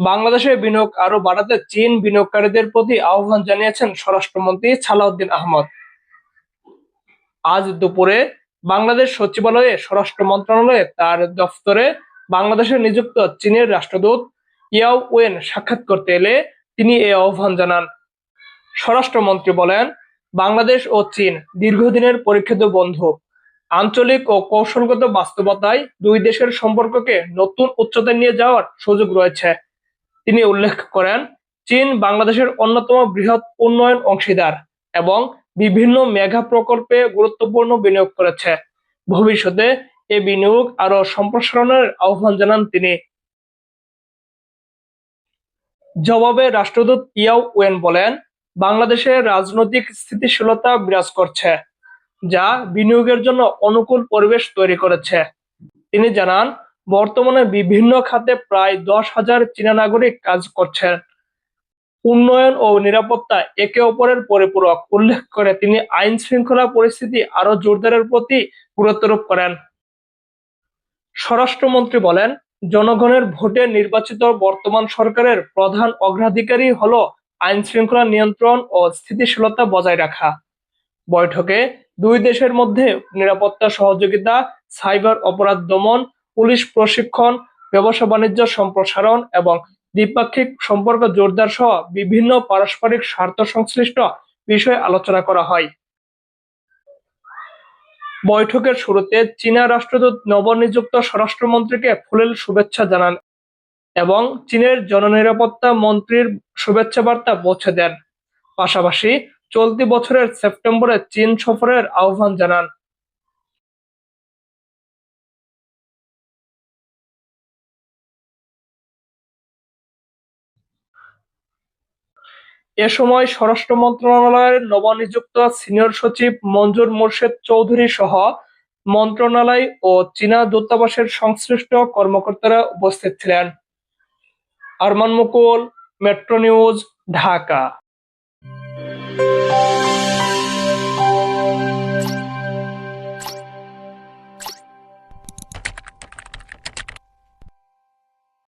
বাংলাদেশে বিনিয়োগ আরো বাড়াতে চীন বিনিয়োগকারীদের প্রতি আহ্বান জানিয়েছেন স্বরাষ্ট্রমন্ত্রী সালাউদ্দিন আহমদ। আজ দুপুরে বাংলাদেশ সচিবালয়ে স্বরাষ্ট্র মন্ত্রণালয়ে তার দফতরে বাংলাদেশে নিযুক্ত চীনের রাষ্ট্রদূত ইয়াও ওয়েন সাক্ষাৎ করতে এলে তিনি এই আহ্বান জানান। স্বরাষ্ট্রমন্ত্রী বলেন, বাংলাদেশ ও চীন দীর্ঘদিনের পরীক্ষিত বন্ধু। আঞ্চলিক ও কৌশলগত বাস্তবতায় দুই দেশের সম্পর্ককে নতুন উচ্চতায় নিয়ে যাওয়ার সুযোগ রয়েছে। তিনি উল্লেখ করেন, চীন বাংলাদেশের অন্যতম বৃহৎ উন্নয়ন অংশীদার এবং বিভিন্ন মেগা প্রকল্পে গুরুত্বপূর্ণ বিনিয়োগ করেছে। ভবিষ্যতে এ বিনিয়োগ আরো সম্প্রসারণের আহ্বান জানান তিনি। জবাবে রাষ্ট্রদূত ইয়াও ওয়েন বলেন, বাংলাদেশে রাজনৈতিক স্থিতিশীলতা বিরাজ করছে, যা বিনিয়োগের জন্য অনুকূল পরিবেশ তৈরি করেছে। তিনি জানান, বর্তমানে বিভিন্ন খাতে প্রায় 10,000 চীনা নাগরিক কাজ করছেন। উন্নয়ন ও নিরাপত্তা একে অপরের পরিপূরক উল্লেখ করে তিনি আইন শৃঙ্খলা পরিস্থিতি আরো জোরদারের প্রতি গুরুত্বারোপ করেন। স্বরাষ্ট্রমন্ত্রী বলেন, জনগণের ভোটে নির্বাচিত বর্তমান সরকারের প্রধান অগ্রাধিকারই হলো আইন শৃঙ্খলা নিয়ন্ত্রণ ও স্থিতিশীলতা বজায় রাখা। বৈঠকে দুই দেশের মধ্যে নিরাপত্তা সহযোগিতা, সাইবার অপরাধ দমন, পুলিশ প্রশিক্ষণ, ব্যবসা বাণিজ্য সম্প্রসারণ এবং দ্বিপাক্ষিক সম্পর্ক জোরদার সহ বিভিন্ন পারস্পরিক স্বার্থ সংশ্লিষ্ট বিষয়ে আলোচনা করা হয়। বৈঠকের শুরুতে চীনা রাষ্ট্রদূত নবনিযুক্ত স্বরাষ্ট্রমন্ত্রীকে ফুলেল শুভেচ্ছা জানান এবং চীনের জননিরাপত্তা মন্ত্রীর শুভেচ্ছা বার্তা পৌঁছে দেন। পাশাপাশি চলতি বছরের সেপ্টেম্বরে চীন সফরের আহ্বান জানান। এ সময় স্বরাষ্ট্র মন্ত্রণালয়ের নবনিযুক্ত সিনিয়র সচিব মঞ্জুর মোর্শেদ চৌধুরী সহ মন্ত্রণালয় ও চীনা দূতাবাসের সংশ্লিষ্ট কর্মকর্তারা উপস্থিত ছিলেন। আরমান মুকুল, মেট্রো নিউজ, ঢাকা।